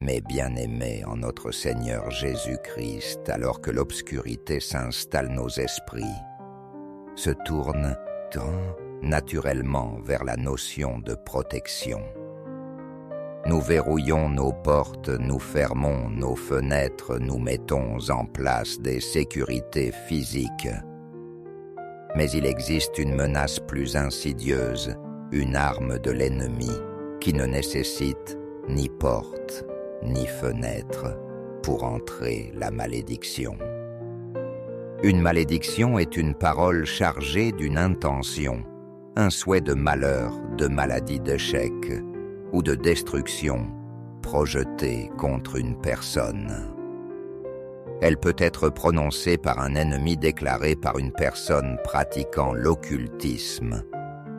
mais bien-aimés en notre Seigneur Jésus-Christ, alors que l'obscurité s'installe nos esprits, se tournent naturellement vers la notion de protection. Nous verrouillons nos portes, nous fermons nos fenêtres, nous mettons en place des sécurités physiques. Mais il existe une menace plus insidieuse, une arme de l'ennemi, qui ne nécessite ni porte, ni fenêtre pour entrer la malédiction. Une malédiction est une parole chargée d'une intention, un souhait de malheur, de maladie, d'échec ou de destruction projetée contre une personne. Elle peut être prononcée par un ennemi déclaré par une personne pratiquant l'occultisme,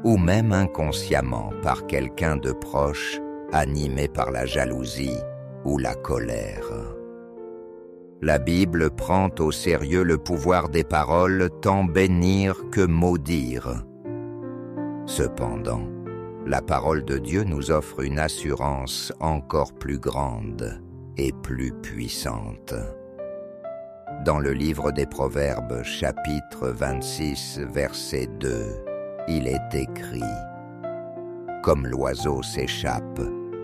ou même inconsciemment par quelqu'un de proche animé par la jalousie ou la colère. La Bible prend au sérieux le pouvoir des paroles tant bénir que maudire. Cependant, la parole de Dieu nous offre une assurance encore plus grande et plus puissante. Dans le livre des Proverbes, chapitre 26, verset 2, il est écrit « Comme l'oiseau s'échappe,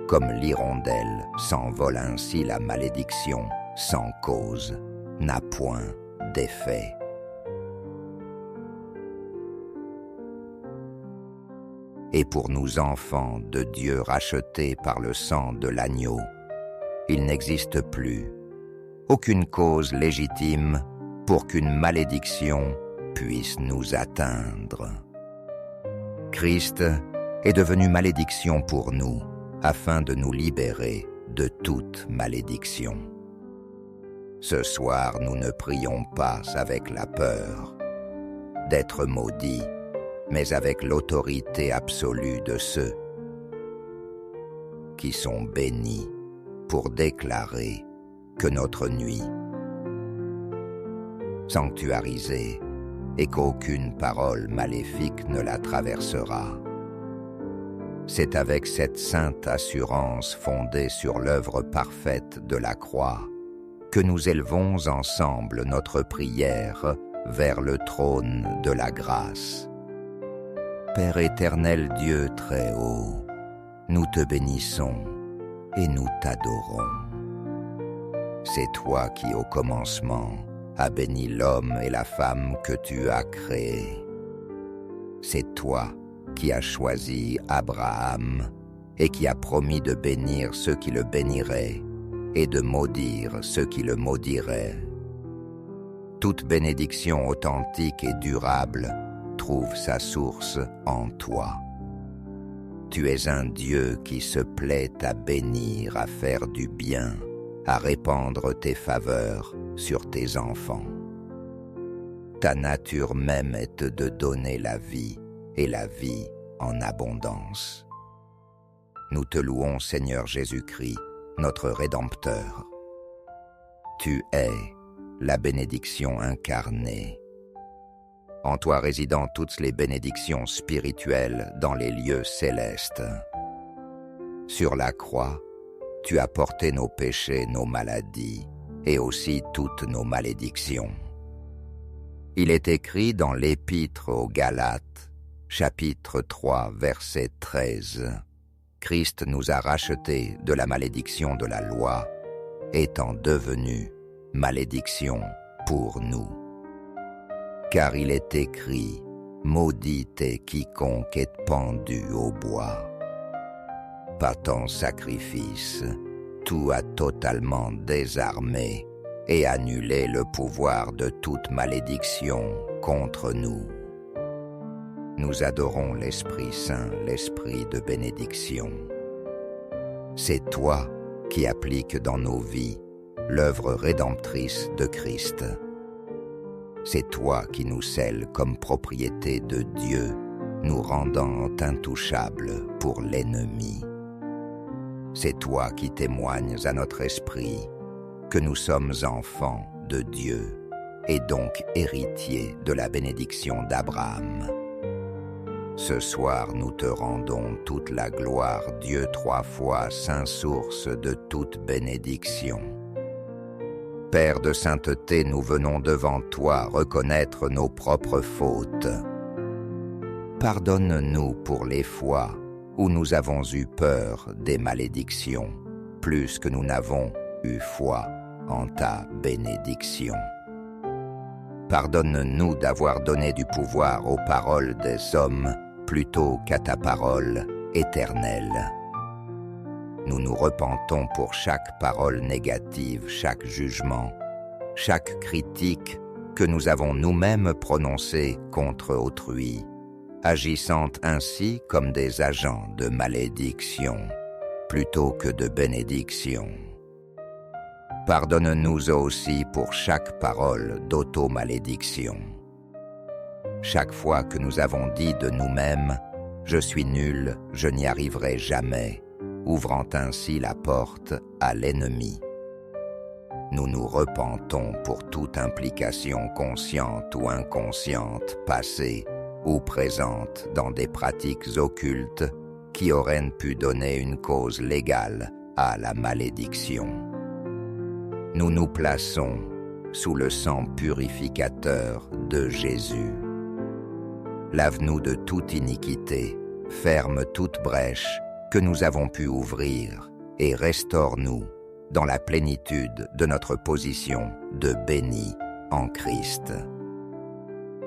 comme l'hirondelle s'envole ainsi la malédiction, sans cause, n'a point d'effet. » Et pour nous enfants de Dieu rachetés par le sang de l'agneau, il n'existe plus aucune cause légitime pour qu'une malédiction puisse nous atteindre. Christ est devenu malédiction pour nous, afin de nous libérer de toute malédiction. Ce soir, nous ne prions pas avec la peur d'être maudits, mais avec l'autorité absolue de ceux qui sont bénis pour déclarer que notre nuit sanctuarisée et qu'aucune parole maléfique ne la traversera. C'est avec cette sainte assurance fondée sur l'œuvre parfaite de la croix que nous élevons ensemble notre prière vers le trône de la grâce. Père éternel Dieu très haut, nous te bénissons et nous t'adorons. C'est toi qui au commencement as béni l'homme et la femme que tu as créés. C'est toi qui as choisi Abraham et qui as promis de bénir ceux qui le béniraient et de maudire ceux qui le maudiraient. Toute bénédiction authentique et durable trouve sa source en toi. Tu es un Dieu qui se plaît à bénir, à faire du bien, à répandre tes faveurs sur tes enfants. Ta nature même est de donner la vie, et la vie en abondance. Nous te louons, Seigneur Jésus-Christ, notre Rédempteur. Tu es la bénédiction incarnée. En toi résident toutes les bénédictions spirituelles dans les lieux célestes. Sur la croix, tu as porté nos péchés, nos maladies, et aussi toutes nos malédictions. Il est écrit dans l'Épître aux Galates, chapitre 3, verset 13, « Christ nous a rachetés de la malédiction de la loi, étant devenu malédiction pour nous. Car il est écrit, « Maudit est quiconque est pendu au bois. » Par ton sacrifice, tout a totalement désarmé et annulé le pouvoir de toute malédiction contre nous. Nous adorons l'Esprit Saint, l'Esprit de bénédiction. C'est toi qui appliques dans nos vies l'œuvre rédemptrice de Christ. C'est toi qui nous scelles comme propriété de Dieu, nous rendant intouchables pour l'ennemi. C'est toi qui témoignes à notre esprit que nous sommes enfants de Dieu et donc héritiers de la bénédiction d'Abraham. Ce soir nous te rendons toute la gloire, Dieu trois fois, saint source de toute bénédiction. Père de sainteté, nous venons devant toi reconnaître nos propres fautes. Pardonne-nous pour les fois où nous avons eu peur des malédictions, plus que nous n'avons eu foi en ta bénédiction. Pardonne-nous d'avoir donné du pouvoir aux paroles des hommes plutôt qu'à ta parole éternelle. Nous nous repentons pour chaque parole négative, chaque jugement, chaque critique que nous avons nous-mêmes prononcée contre autrui, agissant ainsi comme des agents de malédiction plutôt que de bénédiction. Pardonne-nous aussi pour chaque parole d'auto-malédiction. Chaque fois que nous avons dit de nous-mêmes « Je suis nul, je n'y arriverai jamais », ouvrant ainsi la porte à l'ennemi. Nous nous repentons pour toute implication consciente ou inconsciente, passée ou présente dans des pratiques occultes qui auraient pu donner une cause légale à la malédiction. Nous nous plaçons sous le sang purificateur de Jésus. Lave-nous de toute iniquité, ferme toute brèche que nous avons pu ouvrir et restaure-nous dans la plénitude de notre position de béni en Christ.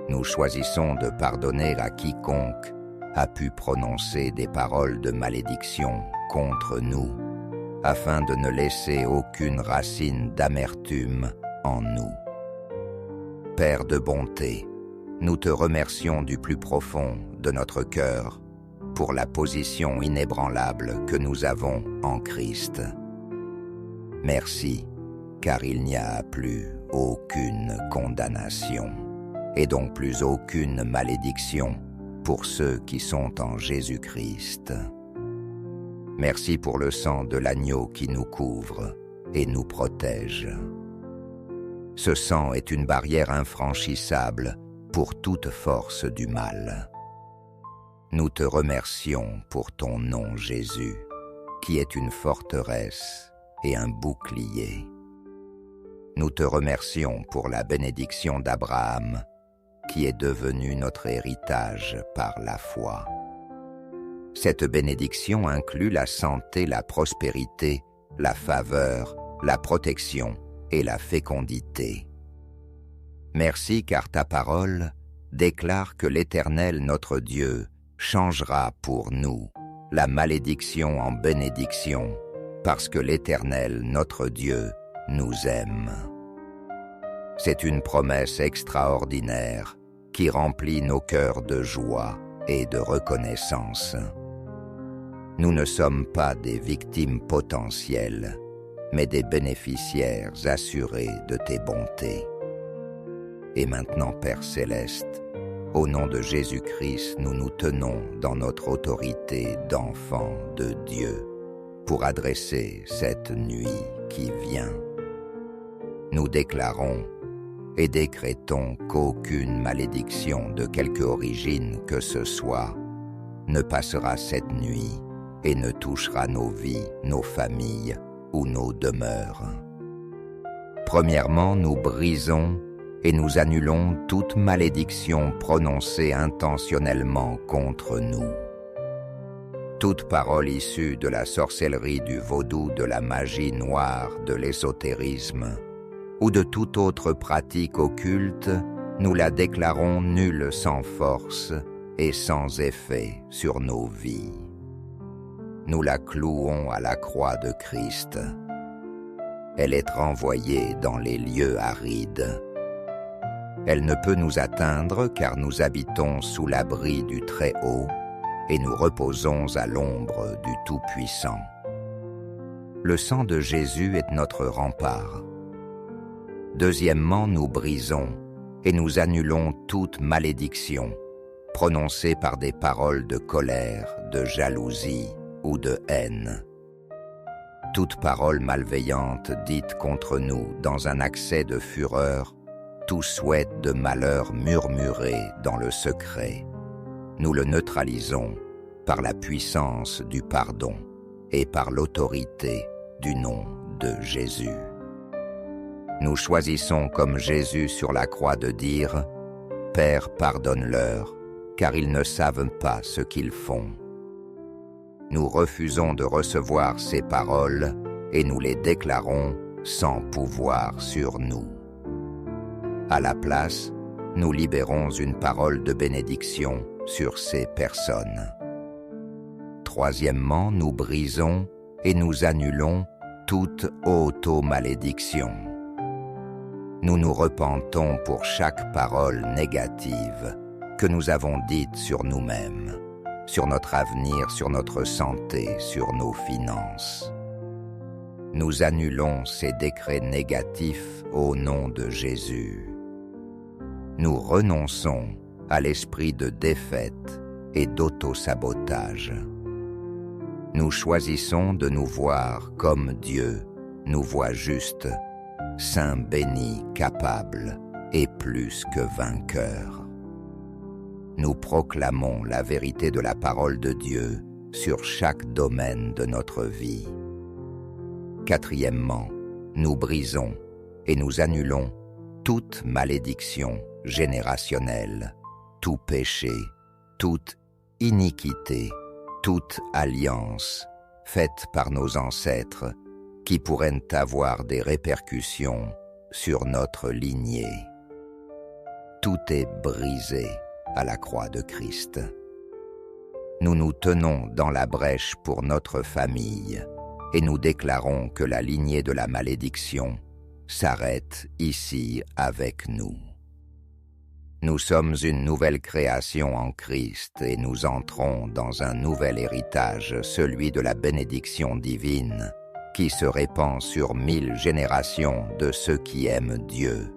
Nous choisissons de pardonner à quiconque a pu prononcer des paroles de malédiction contre nous, afin de ne laisser aucune racine d'amertume en nous. Père de bonté, nous te remercions du plus profond de notre cœur pour la position inébranlable que nous avons en Christ. Merci, car il n'y a plus aucune condamnation, et donc plus aucune malédiction pour ceux qui sont en Jésus-Christ. Merci pour le sang de l'agneau qui nous couvre et nous protège. Ce sang est une barrière infranchissable pour toute force du mal. Nous te remercions pour ton nom, Jésus, qui est une forteresse et un bouclier. Nous te remercions pour la bénédiction d'Abraham, qui est devenue notre héritage par la foi. Cette bénédiction inclut la santé, la prospérité, la faveur, la protection et la fécondité. Merci car ta parole déclare que l'Éternel notre Dieu changera pour nous la malédiction en bénédiction, parce que l'Éternel notre Dieu nous aime. C'est une promesse extraordinaire qui remplit nos cœurs de joie et de reconnaissance. Nous ne sommes pas des victimes potentielles, mais des bénéficiaires assurés de tes bontés. Et maintenant, Père Céleste, au nom de Jésus-Christ, nous nous tenons dans notre autorité d'enfants de Dieu pour adresser cette nuit qui vient. Nous déclarons et décrétons qu'aucune malédiction de quelque origine que ce soit ne passera cette nuit et ne touchera nos vies, nos familles ou nos demeures. Premièrement, nous brisons et nous annulons toute malédiction prononcée intentionnellement contre nous. Toute parole issue de la sorcellerie, du vaudou, de la magie noire, de l'ésotérisme ou de toute autre pratique occulte, nous la déclarons nulle sans force et sans effet sur nos vies. Nous la clouons à la croix de Christ. Elle est renvoyée dans les lieux arides. Elle ne peut nous atteindre car nous habitons sous l'abri du Très-Haut et nous reposons à l'ombre du Tout-Puissant. Le sang de Jésus est notre rempart. Deuxièmement, nous brisons et nous annulons toute malédiction prononcée par des paroles de colère, de jalousie ou de haine. Toute parole malveillante dite contre nous dans un accès de fureur, tout souhait de malheur murmuré dans le secret, nous le neutralisons par la puissance du pardon et par l'autorité du nom de Jésus. Nous choisissons comme Jésus sur la croix de dire « Père, pardonne-leur, car ils ne savent pas ce qu'ils font. » Nous refusons de recevoir ces paroles et nous les déclarons sans pouvoir sur nous. À la place, nous libérons une parole de bénédiction sur ces personnes. Troisièmement, nous brisons et nous annulons toute auto-malédiction. Nous nous repentons pour chaque parole négative que nous avons dite sur nous-mêmes, sur notre avenir, sur notre santé, sur nos finances. Nous annulons ces décrets négatifs au nom de Jésus. Nous renonçons à l'esprit de défaite et d'auto-sabotage. Nous choisissons de nous voir comme Dieu nous voit juste, saint, béni, capable et plus que vainqueur. Nous proclamons la vérité de la parole de Dieu sur chaque domaine de notre vie. Quatrièmement, nous brisons et nous annulons toute malédiction générationnelle, tout péché, toute iniquité, toute alliance faite par nos ancêtres qui pourraient avoir des répercussions sur notre lignée. Tout est brisé à la croix de Christ. Nous nous tenons dans la brèche pour notre famille et nous déclarons que la lignée de la malédiction s'arrête ici avec nous. Nous sommes une nouvelle création en Christ et nous entrons dans un nouvel héritage, celui de la bénédiction divine, qui se répand sur 1000 générations de ceux qui aiment Dieu.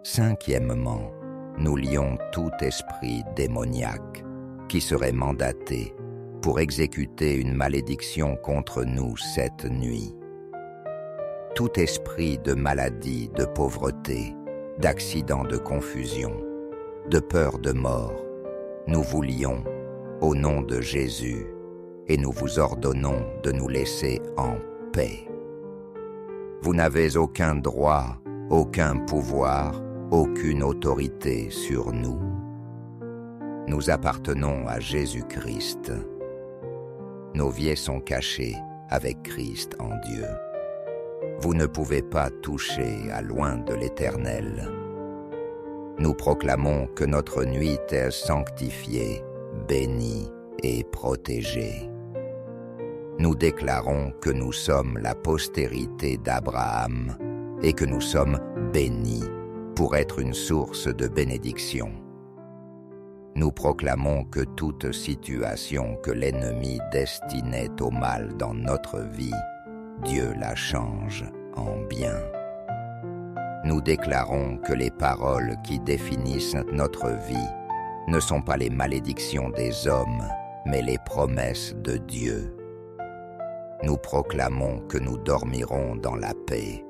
Cinquièmement, nous lions tout esprit démoniaque qui serait mandaté pour exécuter une malédiction contre nous cette nuit. Tout esprit de maladie, de pauvreté, d'accident de confusion, de peur de mort, nous vous lions au nom de Jésus et nous vous ordonnons de nous laisser en paix. Vous n'avez aucun droit, aucun pouvoir, aucune autorité sur nous. Nous appartenons à Jésus-Christ. Nos vies sont cachées avec Christ en Dieu. Vous ne pouvez pas toucher à loin de l'Éternel. Nous proclamons que notre nuit est sanctifiée, bénie et protégée. Nous déclarons que nous sommes la postérité d'Abraham et que nous sommes bénis pour être une source de bénédiction. Nous proclamons que toute situation que l'ennemi destinait au mal dans notre vie, Dieu la change en bien. Nous déclarons que les paroles qui définissent notre vie ne sont pas les malédictions des hommes, mais les promesses de Dieu. Nous proclamons que nous dormirons dans la paix,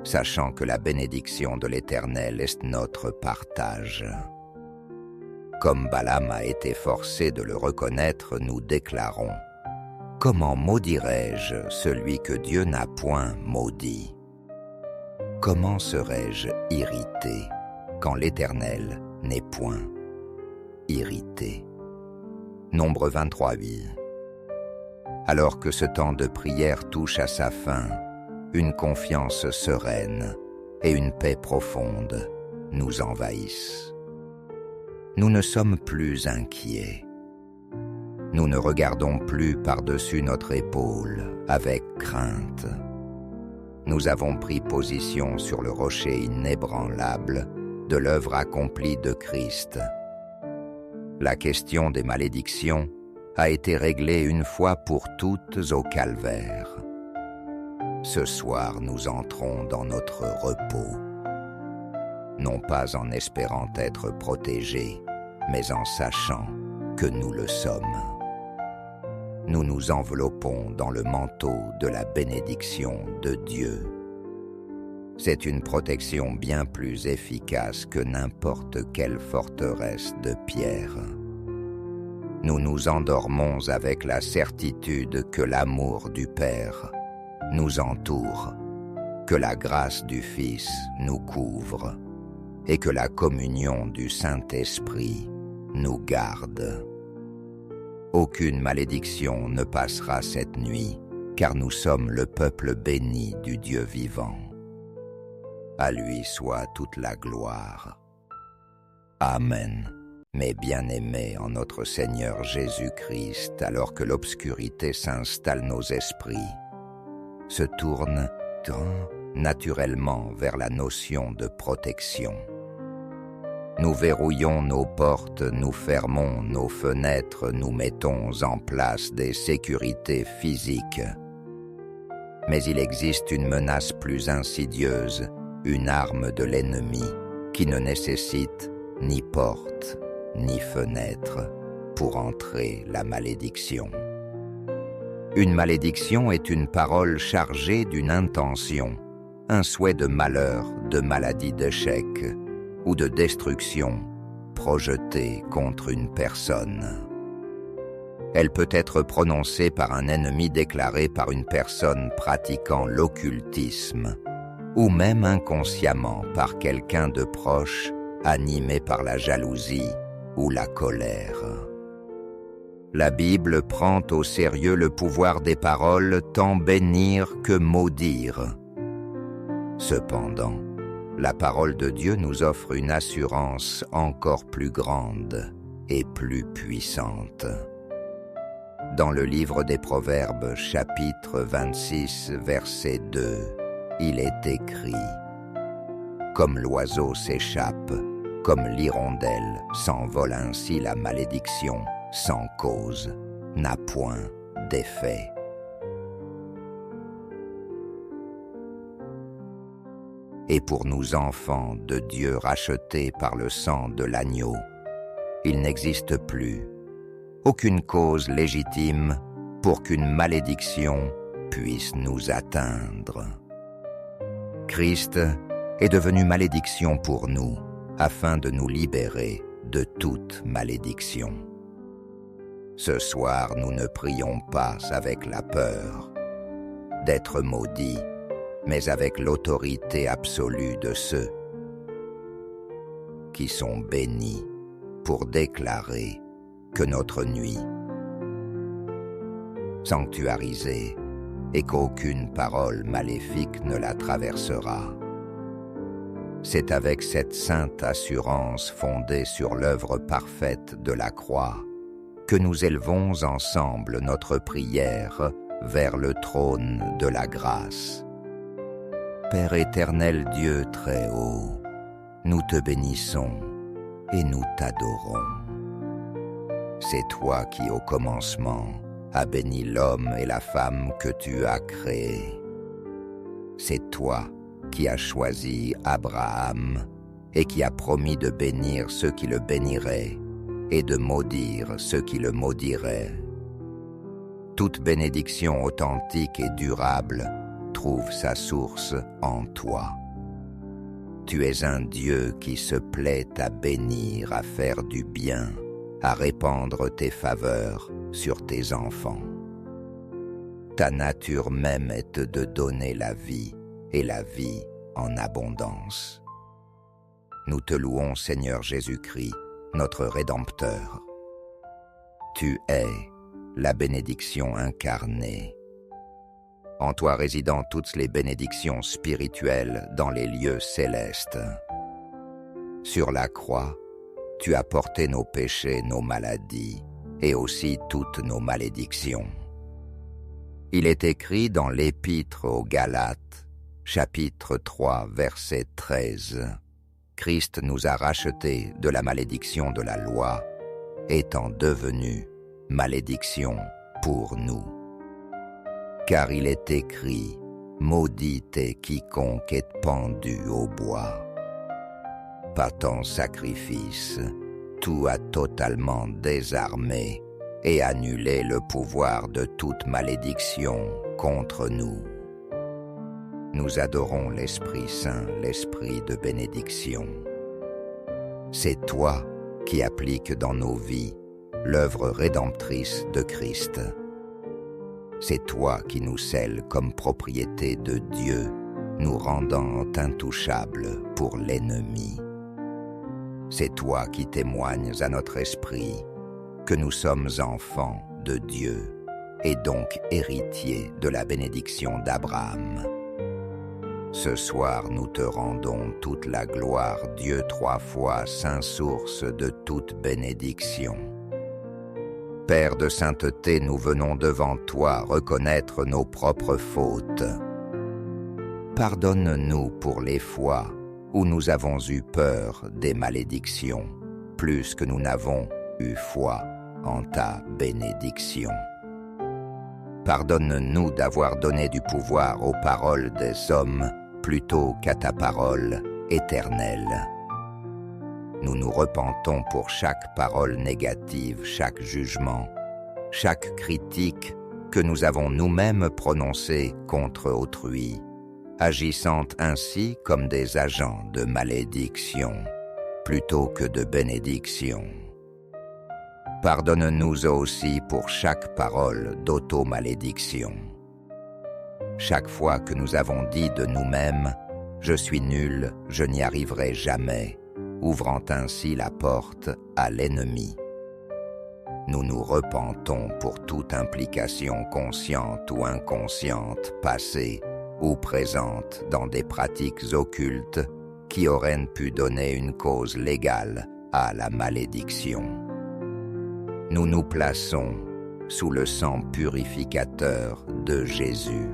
sachant que la bénédiction de l'Éternel est notre partage. Comme Balaam a été forcé de le reconnaître, nous déclarons « Comment maudirais-je celui que Dieu n'a point maudit? Comment serais-je irrité quand l'Éternel n'est point irrité ?» Nombre 23:8. Alors que ce temps de prière touche à sa fin, une confiance sereine et une paix profonde nous envahissent. Nous ne sommes plus inquiets. Nous ne regardons plus par-dessus notre épaule avec crainte. Nous avons pris position sur le rocher inébranlable de l'œuvre accomplie de Christ. La question des malédictions a été réglée une fois pour toutes au calvaire. Ce soir, nous entrons dans notre repos, non pas en espérant être protégés, mais en sachant que nous le sommes. Nous nous enveloppons dans le manteau de la bénédiction de Dieu. C'est une protection bien plus efficace que n'importe quelle forteresse de pierre. nous nous endormons avec la certitude que l'amour du Père nous entoure, que la grâce du Fils nous couvre et que la communion du Saint-Esprit nous garde. Aucune malédiction ne passera cette nuit, car nous sommes le peuple béni du Dieu vivant. À lui soit toute la gloire. Amen. Mes bien-aimés en notre Seigneur Jésus-Christ, alors que l'obscurité s'installe nos esprits, se tournent naturellement vers la notion de protection. Nous verrouillons nos portes, nous fermons nos fenêtres, nous mettons en place des sécurités physiques. Mais il existe une menace plus insidieuse, une arme de l'ennemi, qui ne nécessite ni porte, ni fenêtre pour entrer la malédiction. Une malédiction est une parole chargée d'une intention, un souhait de malheur, de maladie, d'échec ou de destruction projeté contre une personne. Elle peut être prononcée par un ennemi déclaré par une personne pratiquant l'occultisme, ou même inconsciemment par quelqu'un de proche animé par la jalousie ou la colère. La Bible prend au sérieux le pouvoir des paroles tant bénir que maudire. Cependant, la parole de Dieu nous offre une assurance encore plus grande et plus puissante. Dans le livre des Proverbes, chapitre 26, verset 2, il est écrit « Comme l'oiseau s'échappe, comme l'hirondelle s'envole ainsi la malédiction, sans cause, n'a point d'effet. » Et pour nous enfants de Dieu rachetés par le sang de l'agneau, il n'existe plus aucune cause légitime pour qu'une malédiction puisse nous atteindre. Christ est devenu malédiction pour nous, afin de nous libérer de toute malédiction. Ce soir, nous ne prions pas avec la peur d'être maudits, mais avec l'autorité absolue de ceux qui sont bénis pour déclarer que notre nuit sanctuarisée et qu'aucune parole maléfique ne la traversera. C'est avec cette sainte assurance fondée sur l'œuvre parfaite de la croix que nous élevons ensemble notre prière vers le trône de la grâce. Père éternel Dieu très haut, nous te bénissons et nous t'adorons. C'est toi qui, au commencement, as béni l'homme et la femme que tu as créés. C'est toi qui as choisi Abraham et qui as promis de bénir ceux qui le béniraient et de maudire ceux qui le maudiraient. Toute bénédiction authentique et durable trouve sa source en toi. Tu es un Dieu qui se plaît à bénir, à faire du bien, à répandre tes faveurs sur tes enfants. Ta nature même est de donner la vie, et la vie en abondance. Nous te louons, Seigneur Jésus-Christ, notre Rédempteur. Tu es la bénédiction incarnée. En toi résident toutes les bénédictions spirituelles dans les lieux célestes. Sur la croix, tu as porté nos péchés, nos maladies, et aussi toutes nos malédictions. Il est écrit dans l'Épître aux Galates, chapitre 3, verset 13, « Christ nous a rachetés de la malédiction de la loi, étant devenu malédiction pour nous. Car il est écrit, maudit est quiconque est pendu au bois. Par ton sacrifice, tout a totalement désarmé et annulé le pouvoir de toute malédiction contre nous. Nous adorons l'Esprit Saint, l'Esprit de bénédiction. C'est toi qui appliques dans nos vies l'œuvre rédemptrice de Christ. C'est toi qui nous scelles comme propriété de Dieu, nous rendant intouchables pour l'ennemi. C'est toi qui témoignes à notre esprit que nous sommes enfants de Dieu et donc héritiers de la bénédiction d'Abraham. Ce soir, nous te rendons toute la gloire, Dieu 3 fois saint source de toute bénédiction. Père de sainteté, nous venons devant toi reconnaître nos propres fautes. Pardonne-nous pour les fois où nous avons eu peur des malédictions, plus que nous n'avons eu foi en ta bénédiction. Pardonne-nous d'avoir donné du pouvoir aux paroles des hommes plutôt qu'à ta parole éternelle. Nous nous repentons pour chaque parole négative, chaque jugement, chaque critique que nous avons nous-mêmes prononcée contre autrui, agissant ainsi comme des agents de malédiction plutôt que de bénédiction. Pardonne-nous aussi pour chaque parole d'auto-malédiction. Chaque fois que nous avons dit de nous-mêmes « Je suis nul, je n'y arriverai jamais », ouvrant ainsi la porte à l'ennemi. Nous nous repentons pour toute implication consciente ou inconsciente, passée ou présente dans des pratiques occultes qui auraient pu donner une cause légale à la malédiction. Nous nous plaçons sous le sang purificateur de Jésus.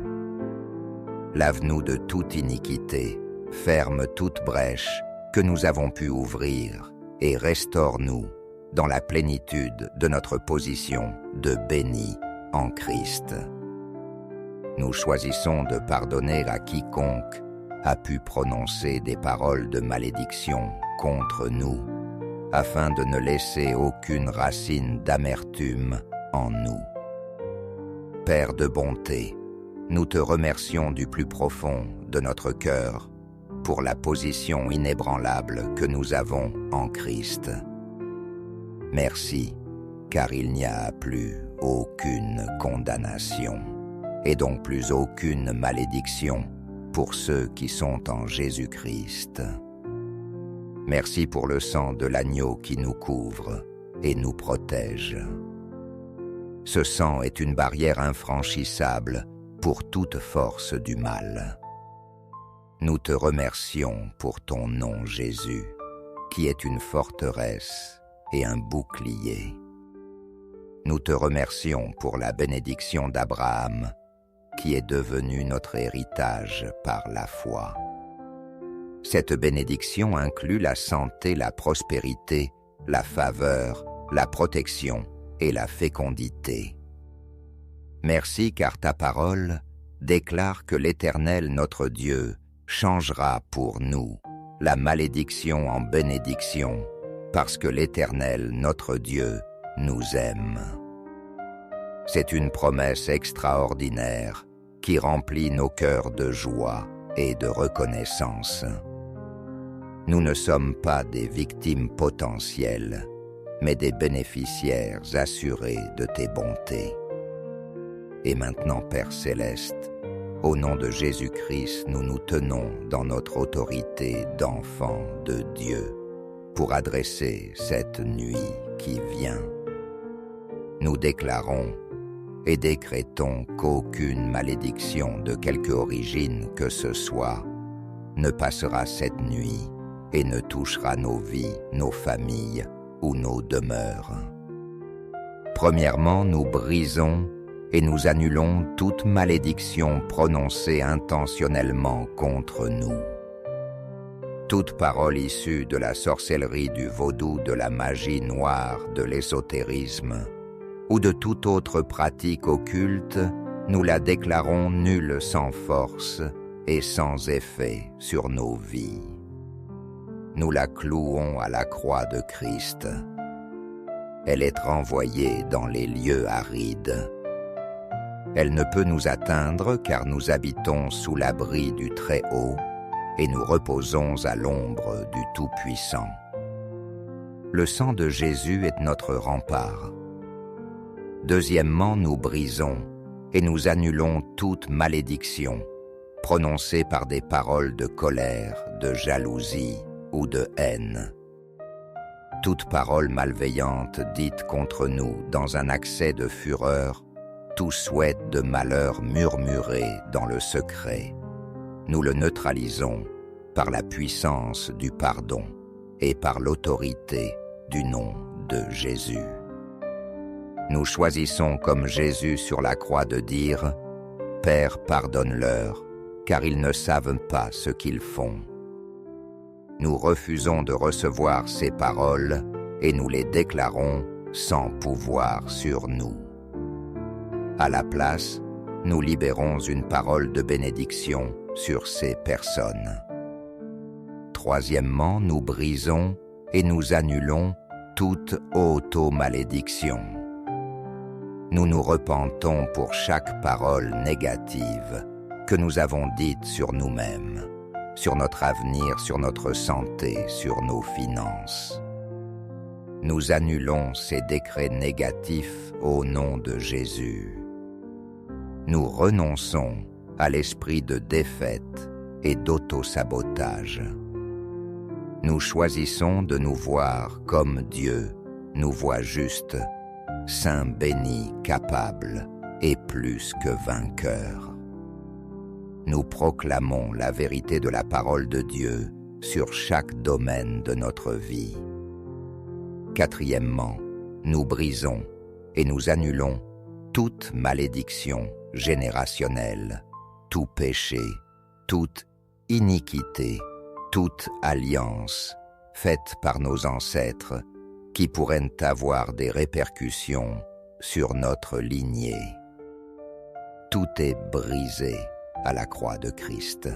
Lave-nous de toute iniquité, ferme toute brèche que nous avons pu ouvrir et restaure-nous dans la plénitude de notre position de béni en Christ. Nous choisissons de pardonner à quiconque a pu prononcer des paroles de malédiction contre nous, afin de ne laisser aucune racine d'amertume en nous. Père de bonté, nous te remercions du plus profond de notre cœur pour la position inébranlable que nous avons en Christ. Merci, car il n'y a plus aucune condamnation, et donc plus aucune malédiction pour ceux qui sont en Jésus-Christ. Merci pour le sang de l'agneau qui nous couvre et nous protège. Ce sang est une barrière infranchissable pour toute force du mal. Nous te remercions pour ton nom, Jésus, qui est une forteresse et un bouclier. Nous te remercions pour la bénédiction d'Abraham, qui est devenue notre héritage par la foi. Cette bénédiction inclut la santé, la prospérité, la faveur, la protection et la fécondité. Merci car ta parole déclare que l'Éternel notre Dieu changera pour nous la malédiction en bénédiction, parce que l'Éternel notre Dieu nous aime. C'est une promesse extraordinaire qui remplit nos cœurs de joie et de reconnaissance. Nous ne sommes pas des victimes potentielles, mais des bénéficiaires assurés de tes bontés. Et maintenant, Père céleste, au nom de Jésus-Christ, nous nous tenons dans notre autorité d'enfants de Dieu pour adresser cette nuit qui vient. Nous déclarons et décrétons qu'aucune malédiction de quelque origine que ce soit ne passera cette nuit et ne touchera nos vies, nos familles ou nos demeures. Premièrement, nous brisons et nous annulons toute malédiction prononcée intentionnellement contre nous. Toute parole issue de la sorcellerie, du vaudou, de la magie noire, de l'ésotérisme ou de toute autre pratique occulte, nous la déclarons nulle sans force et sans effet sur nos vies. Nous la clouons à la croix de Christ. Elle est renvoyée dans les lieux arides. Elle ne peut nous atteindre car nous habitons sous l'abri du Très-Haut et nous reposons à l'ombre du Tout-Puissant. Le sang de Jésus est notre rempart Deuxièmement, nous brisons et nous annulons toute malédiction prononcée par des paroles de colère, de jalousie ou de haine. Toute parole malveillante dite contre nous dans un accès de fureur, tout souhait de malheur murmuré dans le secret, nous le neutralisons par la puissance du pardon et par l'autorité du nom de Jésus. Nous choisissons comme Jésus sur la croix de dire « Père, pardonne-leur, car ils ne savent pas ce qu'ils font. » Nous refusons de recevoir ces paroles et nous les déclarons sans pouvoir sur nous. À la place, nous libérons une parole de bénédiction sur ces personnes. Troisièmement, nous brisons et nous annulons toute auto-malédiction. Nous nous repentons pour chaque parole négative que nous avons dite sur nous-mêmes, sur notre avenir, sur notre santé, sur nos finances. Nous annulons ces décrets négatifs au nom de Jésus. Nous renonçons à l'esprit de défaite et d'auto-sabotage. Nous choisissons de nous voir comme Dieu nous voit juste, saint, béni, capable et plus que vainqueur. Nous proclamons la vérité de la parole de Dieu sur chaque domaine de notre vie. Quatrièmement, nous brisons et nous annulons toute malédiction générationnelle, tout péché, toute iniquité, toute alliance faite par nos ancêtres qui pourraient avoir des répercussions sur notre lignée. Tout est brisé à la croix de Christ.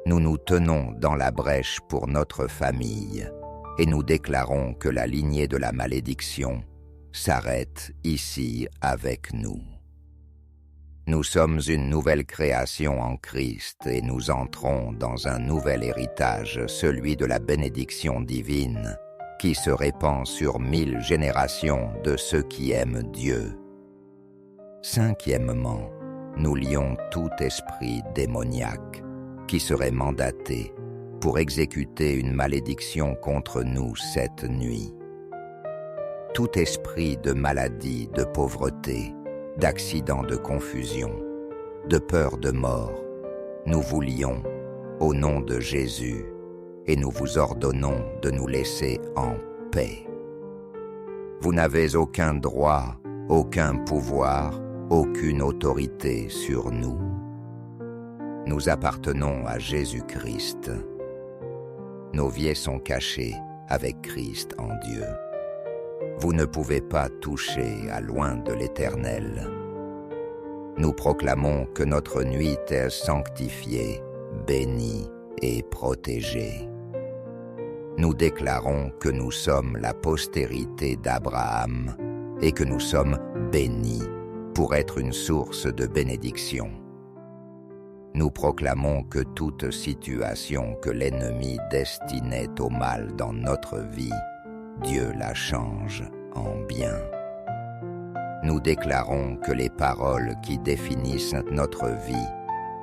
Nous nous tenons dans la brèche pour notre famille et nous déclarons que la lignée de la malédiction s'arrête ici avec nous. Nous sommes une nouvelle création en Christ et nous entrons dans un nouvel héritage, celui de la bénédiction divine, qui se répand sur 1000 générations de ceux qui aiment Dieu. Cinquièmement, nous lions tout esprit démoniaque qui serait mandaté pour exécuter une malédiction contre nous cette nuit. Tout esprit de maladie, de pauvreté, d'accident de confusion, de peur de mort, nous vous lions au nom de Jésus et nous vous ordonnons de nous laisser en paix. Vous n'avez aucun droit, aucun pouvoir, aucune autorité sur nous. Nous appartenons à Jésus-Christ. Nos vies sont cachées avec Christ en Dieu. Vous ne pouvez pas toucher à loin de l'Éternel. Nous proclamons que notre nuit est sanctifiée, bénie et protégée. Nous déclarons que nous sommes la postérité d'Abraham et que nous sommes bénis pour être une source de bénédiction. Nous proclamons que toute situation que l'ennemi destinait au mal dans notre vie, Dieu la change en bien. Nous déclarons que les paroles qui définissent notre vie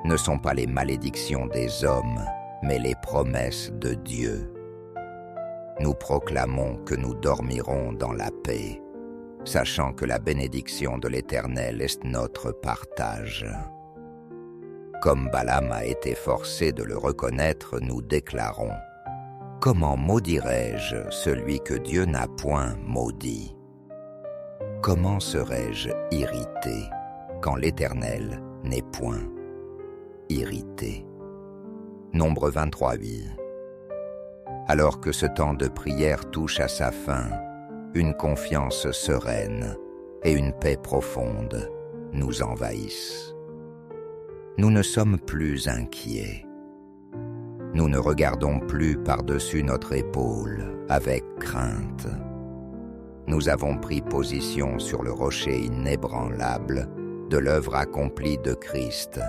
ne sont pas les malédictions des hommes, mais les promesses de Dieu. Nous proclamons que nous dormirons dans la paix, sachant que la bénédiction de l'Éternel est notre partage. Comme Balaam a été forcé de le reconnaître, nous déclarons « Comment maudirais-je celui que Dieu n'a point maudit? Comment serais-je irrité quand l'Éternel n'est point irrité ?» Nombre 23:8. Alors que ce temps de prière touche à sa fin, une confiance sereine et une paix profonde nous envahissent. Nous ne sommes plus inquiets. Nous ne regardons plus par-dessus notre épaule avec crainte. Nous avons pris position sur le rocher inébranlable de l'œuvre accomplie de Christ.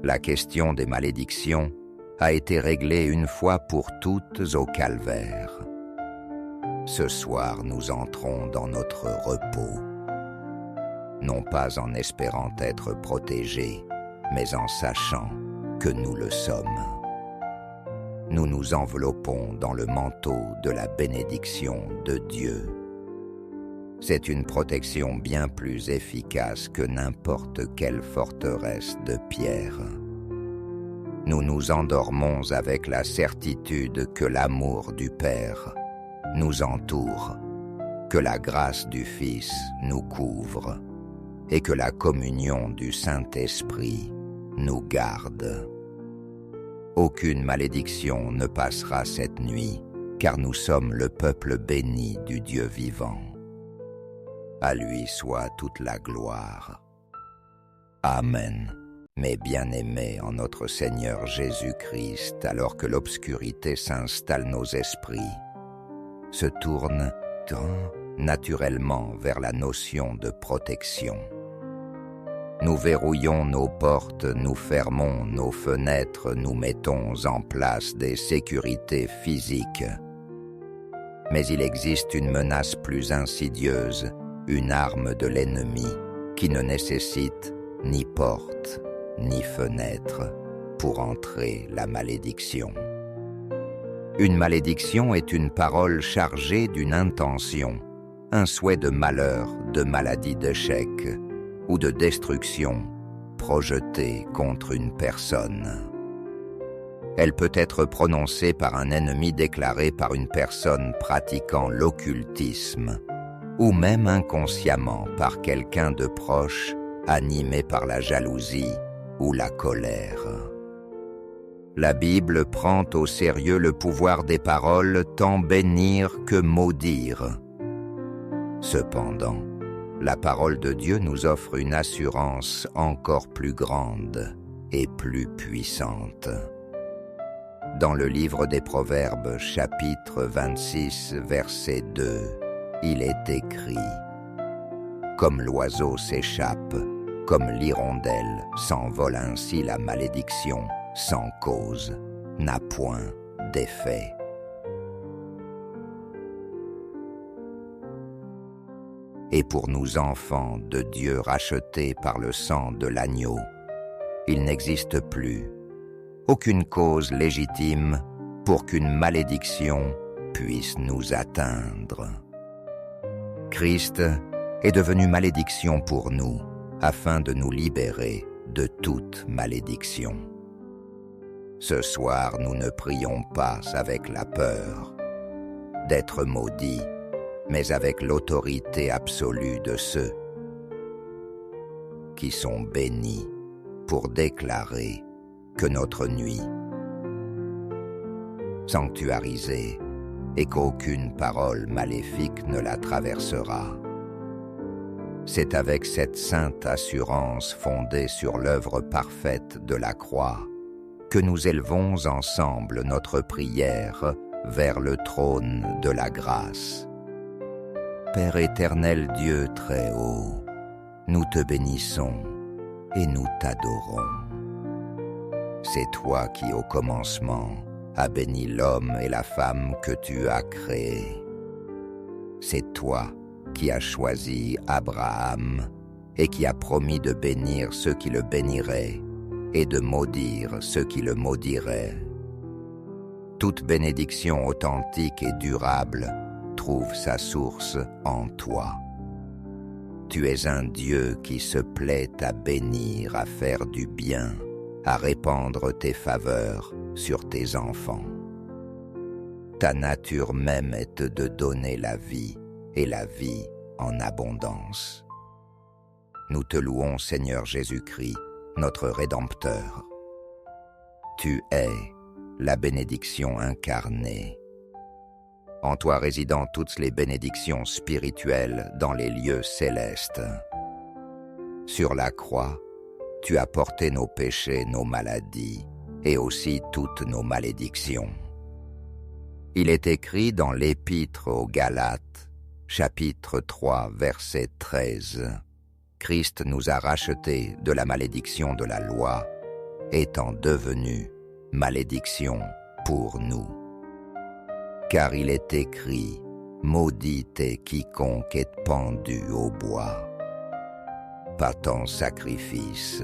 La question des malédictions a été réglée une fois pour toutes au calvaire. Ce soir, nous entrons dans notre repos, non pas en espérant être protégés, mais en sachant que nous le sommes. Nous nous enveloppons dans le manteau de la bénédiction de Dieu. C'est une protection bien plus efficace que n'importe quelle forteresse de pierre. Nous nous endormons avec la certitude que l'amour du Père nous entoure, que la grâce du Fils nous couvre et que la communion du Saint-Esprit nous garde. Aucune malédiction ne passera cette nuit, car nous sommes le peuple béni du Dieu vivant. À lui soit toute la gloire. Amen. Mes bien-aimés en notre Seigneur Jésus-Christ, alors que l'obscurité s'installe nos esprits, se tournent naturellement vers la notion de protection. Nous verrouillons nos portes, nous fermons nos fenêtres, nous mettons en place des sécurités physiques. Mais il existe une menace plus insidieuse, une arme de l'ennemi qui ne nécessite ni porte ni fenêtre pour entrer la malédiction. Une malédiction est une parole chargée d'une intention, un souhait de malheur, de maladie, d'échec ou de destruction projetée contre une personne. Elle peut être prononcée par un ennemi déclaré par une personne pratiquant l'occultisme, ou même inconsciemment par quelqu'un de proche animé par la jalousie ou la colère. La Bible prend au sérieux le pouvoir des paroles tant bénir que maudire. Cependant, la parole de Dieu nous offre une assurance encore plus grande et plus puissante. Dans le livre des Proverbes, chapitre 26, verset 2, il est écrit « Comme l'oiseau s'échappe, comme l'hirondelle s'envole ainsi la malédiction, sans cause, n'a point d'effet. » Et pour nous enfants de Dieu rachetés par le sang de l'agneau, il n'existe plus aucune cause légitime pour qu'une malédiction puisse nous atteindre. Christ est devenu malédiction pour nous, afin de nous libérer de toute malédiction. Ce soir, nous ne prions pas avec la peur d'être maudits, mais avec l'autorité absolue de ceux qui sont bénis pour déclarer que notre nuit sanctuarisée et qu'aucune parole maléfique ne la traversera. C'est avec cette sainte assurance fondée sur l'œuvre parfaite de la croix que nous élevons ensemble notre prière vers le trône de la grâce. Père éternel Dieu très haut, nous te bénissons et nous t'adorons. C'est toi qui au commencement as béni l'homme et la femme que tu as créés. C'est toi qui as choisi Abraham et qui as promis de bénir ceux qui le béniraient et de maudire ceux qui le maudiraient. Toute bénédiction authentique et durable trouve sa source en toi. Tu es un Dieu qui se plaît à bénir, à faire du bien, à répandre tes faveurs sur tes enfants. Ta nature même est de donner la vie, et la vie en abondance. Nous te louons, Seigneur Jésus-Christ, notre Rédempteur. Tu es la bénédiction incarnée. En toi résident toutes les bénédictions spirituelles dans les lieux célestes. Sur la croix, tu as porté nos péchés, nos maladies, et aussi toutes nos malédictions. Il est écrit dans l'Épître aux Galates, chapitre 3, verset 13, « Christ nous a rachetés de la malédiction de la loi, étant devenu malédiction pour nous. Car il est écrit, maudit est quiconque est pendu au bois. Par ton sacrifice,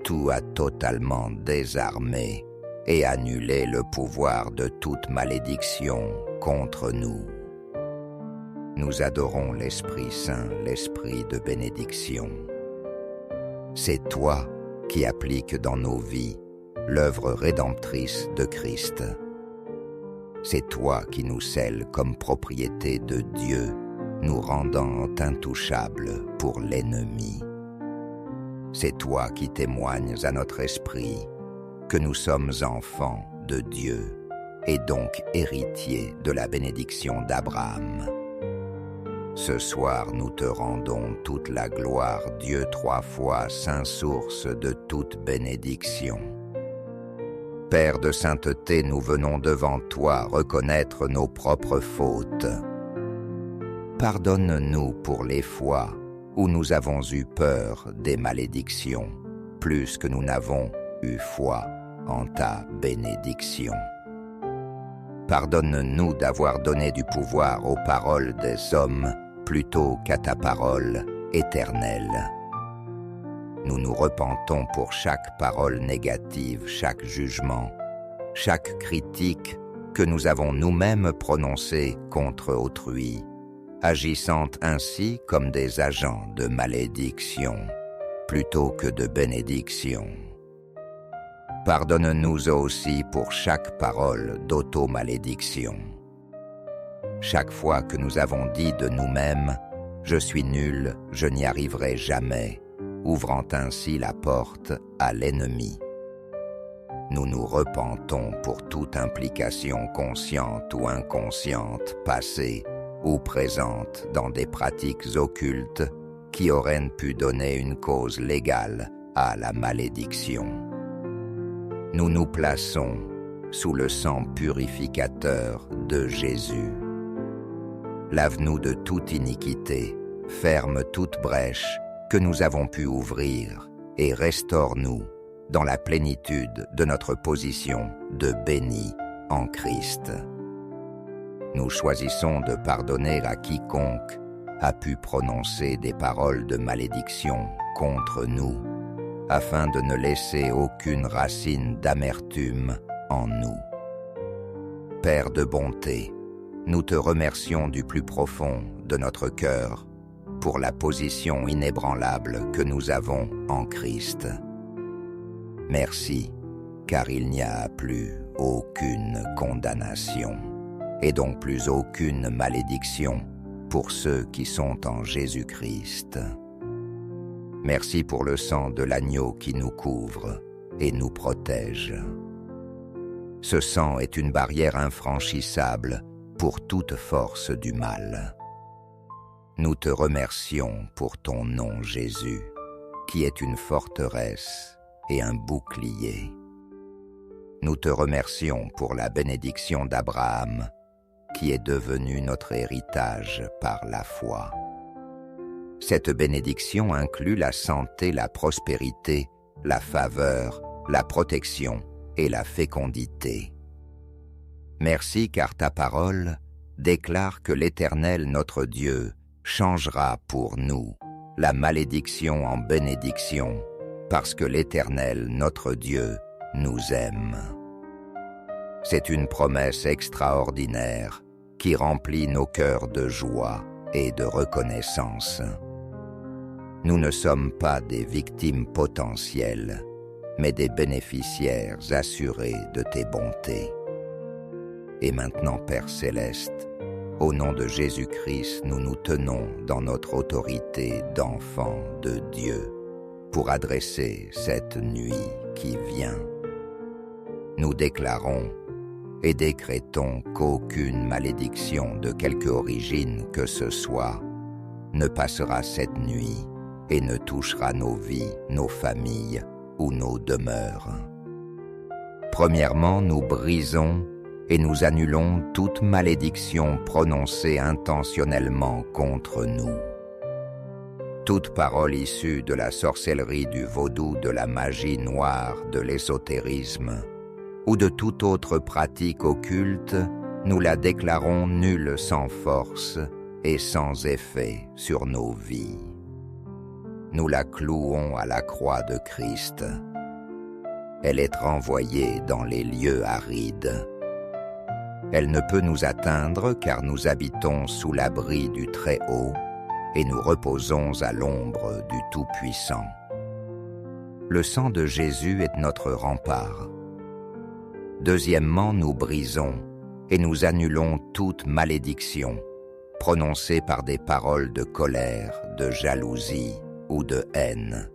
tout a totalement désarmé et annulé le pouvoir de toute malédiction contre nous. Nous adorons l'Esprit Saint, l'Esprit de bénédiction. C'est toi qui appliques dans nos vies l'œuvre rédemptrice de Christ. C'est toi qui nous scelles comme propriété de Dieu, nous rendant intouchables pour l'ennemi. C'est toi qui témoignes à notre esprit que nous sommes enfants de Dieu et donc héritiers de la bénédiction d'Abraham. Ce soir, nous te rendons toute la gloire, Dieu 3 fois saint source de toute bénédiction. Père de sainteté, nous venons devant toi reconnaître nos propres fautes. Pardonne-nous pour les fois où nous avons eu peur des malédictions, plus que nous n'avons eu foi en ta bénédiction. Pardonne-nous d'avoir donné du pouvoir aux paroles des hommes plutôt qu'à ta parole éternelle. Nous nous repentons pour chaque parole négative, chaque jugement, chaque critique que nous avons nous-mêmes prononcée contre autrui, agissant ainsi comme des agents de malédiction plutôt que de bénédiction. Pardonne-nous aussi pour chaque parole d'auto-malédiction. Chaque fois que nous avons dit de nous-mêmes « Je suis nul, je n'y arriverai jamais », ouvrant ainsi la porte à l'ennemi. Nous nous repentons pour toute implication consciente ou inconsciente, passée ou présente dans des pratiques occultes qui auraient pu donner une cause légale à la malédiction. Nous nous plaçons sous le sang purificateur de Jésus. Lave-nous de toute iniquité, ferme toute brèche que nous avons pu ouvrir et restaure-nous dans la plénitude de notre position de béni en Christ. Nous choisissons de pardonner à quiconque a pu prononcer des paroles de malédiction contre nous, afin de ne laisser aucune racine d'amertume en nous. Père de bonté, nous te remercions du plus profond de notre cœur pour la position inébranlable que nous avons en Christ. Merci, car il n'y a plus aucune condamnation, et donc plus aucune malédiction pour ceux qui sont en Jésus-Christ. Merci pour le sang de l'agneau qui nous couvre et nous protège. Ce sang est une barrière infranchissable pour toute force du mal. Nous te remercions pour ton nom, Jésus, qui est une forteresse et un bouclier. Nous te remercions pour la bénédiction d'Abraham, qui est devenue notre héritage par la foi. Cette bénédiction inclut la santé, la prospérité, la faveur, la protection et la fécondité. Merci car ta parole déclare que l'Éternel notre Dieu changera pour nous la malédiction en bénédiction, parce que l'Éternel notre Dieu nous aime. C'est une promesse extraordinaire qui remplit nos cœurs de joie et de reconnaissance. Nous ne sommes pas des victimes potentielles, mais des bénéficiaires assurés de tes bontés. Et maintenant, Père Céleste, au nom de Jésus-Christ, nous nous tenons dans notre autorité d'enfants de Dieu pour adresser cette nuit qui vient. Nous déclarons et décrétons qu'aucune malédiction de quelque origine que ce soit ne passera cette nuit et ne touchera nos vies, nos familles ou nos demeures. Premièrement, nous brisons et nous annulons toute malédiction prononcée intentionnellement contre nous. Toute parole issue de la sorcellerie, du vaudou, de la magie noire, de l'ésotérisme ou de toute autre pratique occulte nous la déclarons nulle sans force et sans effet sur nos vies. Nous la clouons à la croix de Christ. Elle est renvoyée dans les lieux arides. Elle ne peut nous atteindre car nous habitons sous l'abri du Très-Haut et nous reposons à l'ombre du Tout-Puissant. Le sang de Jésus est notre rempart. Deuxièmement, nous brisons et nous annulons toute malédiction prononcée par des paroles de colère, de jalousie ou de haine.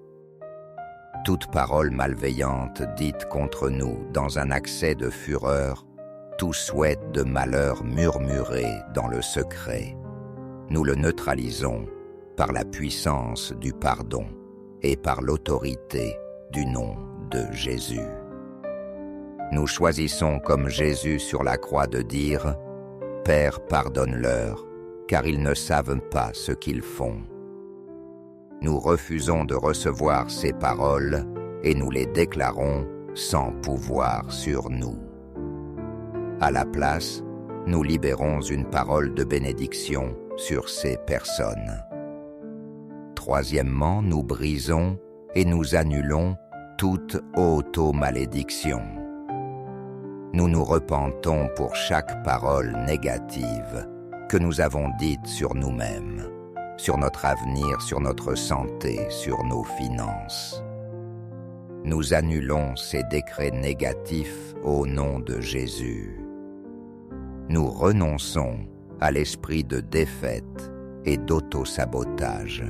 Toute parole malveillante dite contre nous dans un accès de fureur, tout souhait de malheur murmuré dans le secret, nous le neutralisons par la puissance du pardon et par l'autorité du nom de Jésus. Nous choisissons comme Jésus sur la croix de dire « Père, pardonne-leur, car ils ne savent pas ce qu'ils font. » Nous refusons de recevoir ces paroles et nous les déclarons sans pouvoir sur nous. À la place, nous libérons une parole de bénédiction sur ces personnes. Troisièmement, nous brisons et nous annulons toute auto-malédiction. Nous nous repentons pour chaque parole négative que nous avons dite sur nous-mêmes, sur notre avenir, sur notre santé, sur nos finances. Nous annulons ces décrets négatifs au nom de Jésus. Nous renonçons à l'esprit de défaite et d'auto-sabotage.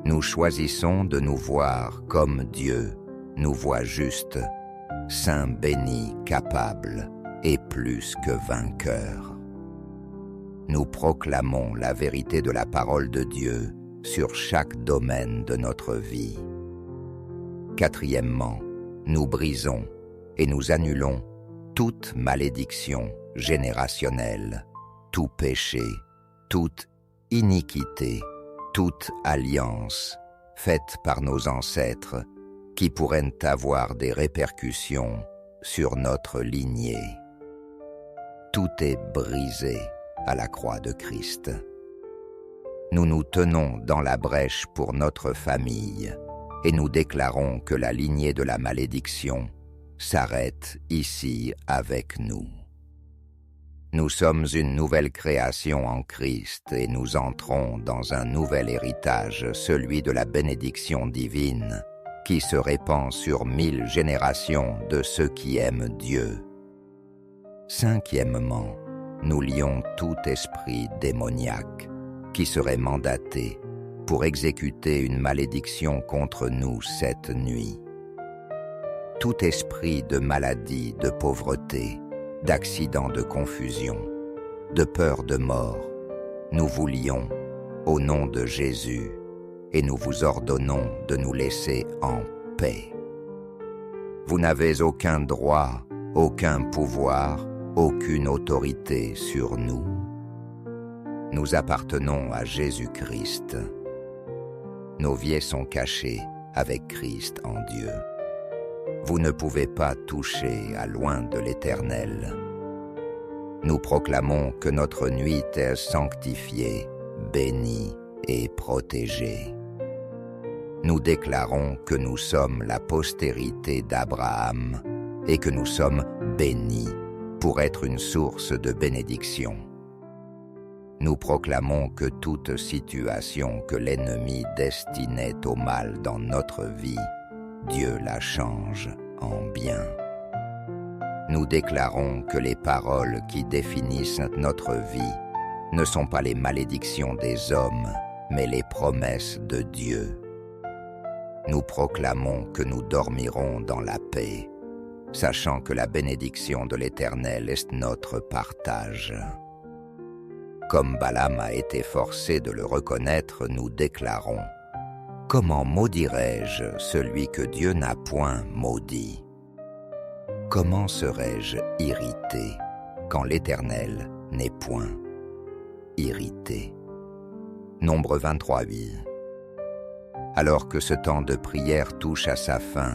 Nous choisissons de nous voir comme Dieu nous voit juste, saint, béni, capable et plus que vainqueur. Nous proclamons la vérité de la parole de Dieu sur chaque domaine de notre vie. Quatrièmement, nous brisons et nous annulons toute malédiction générationnelle, tout péché, toute iniquité, toute alliance faite par nos ancêtres qui pourraient avoir des répercussions sur notre lignée. Tout est brisé à la croix de Christ. Nous nous tenons dans la brèche pour notre famille et nous déclarons que la lignée de la malédiction s'arrête ici avec nous. Nous sommes une nouvelle création en Christ et nous entrons dans un nouvel héritage, celui de la bénédiction divine, qui se répand sur 1000 générations de ceux qui aiment Dieu. Cinquièmement, nous lions tout esprit démoniaque qui serait mandaté pour exécuter une malédiction contre nous cette nuit. Tout esprit de maladie, de pauvreté, d'accident de confusion, de peur de mort, nous vous lions au nom de Jésus et nous vous ordonnons de nous laisser en paix. Vous n'avez aucun droit, aucun pouvoir, aucune autorité sur nous. Nous appartenons à Jésus-Christ. Nos vies sont cachées avec Christ en Dieu. Vous ne pouvez pas toucher à loin de l'Éternel. Nous proclamons que notre nuit est sanctifiée, bénie et protégée. Nous déclarons que nous sommes la postérité d'Abraham et que nous sommes bénis pour être une source de bénédiction. Nous proclamons que toute situation que l'ennemi destinait au mal dans notre vie, Dieu la change en bien. Nous déclarons que les paroles qui définissent notre vie ne sont pas les malédictions des hommes, mais les promesses de Dieu. Nous proclamons que nous dormirons dans la paix, sachant que la bénédiction de l'Éternel est notre partage. Comme Balaam a été forcé de le reconnaître, nous déclarons: comment maudirais-je celui que Dieu n'a point maudit? Comment serais-je irrité quand l'Éternel n'est point irrité? Nombre 23:8. Alors que ce temps de prière touche à sa fin,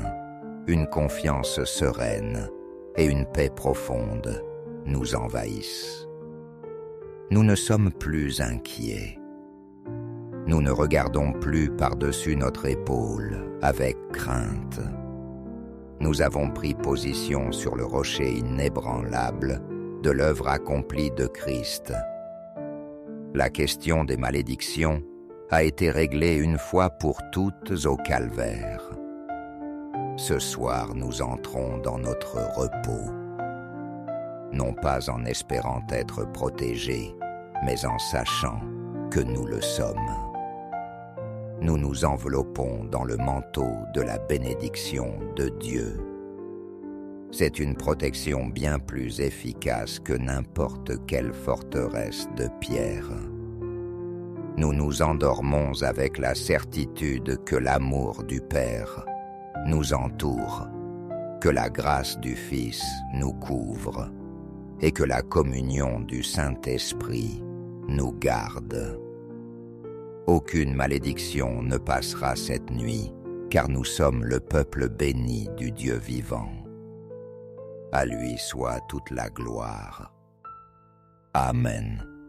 une confiance sereine et une paix profonde nous envahissent. Nous ne sommes plus inquiets. Nous ne regardons plus par-dessus notre épaule avec crainte. Nous avons pris position sur le rocher inébranlable de l'œuvre accomplie de Christ. La question des malédictions a été réglée une fois pour toutes au calvaire. Ce soir, nous entrons dans notre repos, non pas en espérant être protégés, mais en sachant que nous le sommes. Nous nous enveloppons dans le manteau de la bénédiction de Dieu. C'est une protection bien plus efficace que n'importe quelle forteresse de pierre. Nous nous endormons avec la certitude que l'amour du Père nous entoure, que la grâce du Fils nous couvre et que la communion du Saint-Esprit nous garde. Aucune malédiction ne passera cette nuit, car nous sommes le peuple béni du Dieu vivant. À lui soit toute la gloire. Amen.